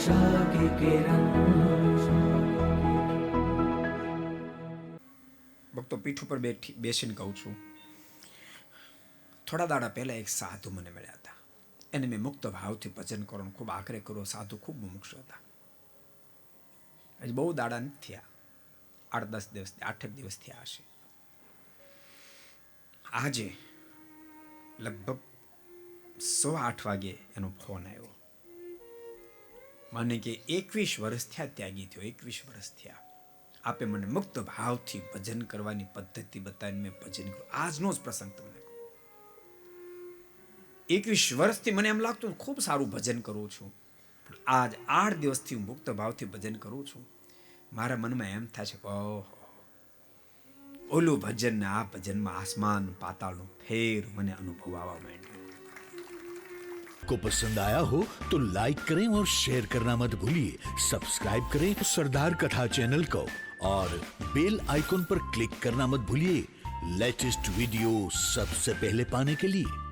आशा की किरण। ભક્તો પીઠ ઉપર બેસીને કહું છું, થોડા દાડા પહેલા એક સાધુ મને મળ્યા હતા. એને મેં મુક્ત ભાવથી ભજન કરવાનો ખૂબ આગ્રહ કર્યો. સાધુ ખૂબ મુમુક્ષ હતા. હજી બહુ દાડા નથી થયા, 8-10 દિવસ 8 દિવસ થયા હશે. આજે લગભગ 7:15 વાગે એનો ફોન આવ્યો. મને કે 21 વર્ષ થયા ત્યાગી થયો, 21 વર્ષ થયા. આપે મને મુક્ત ભાવથી ભજન કરવાની પદ્ધતિ બતાવીને મેં ભજન કર્યું. આજનો જ પ્રસંગ તમને કહું. 21 વર્ષથી મને એમ લાગતું ખૂબ સારું ભજન કરું છું, પણ આજ 8 દિવસથી હું મુક્ત ભાવથી ભજન કરું છું. મારા મનમાં એમ થાય છે કે ઓહો, ઓલું ભજન ને આ ભજનમાં આસમાન પાતાળનો ફેર મને અનુભવ આવવા માંડ્યો. को पसंद आया हो तो लाइक करें और शेयर करना मत भूलिए. सब्सक्राइब करें सरदार कथा चैनल को और बेल आइकॉन पर क्लिक करना मत भूलिए लेटेस्ट वीडियो सबसे पहले पाने के लिए.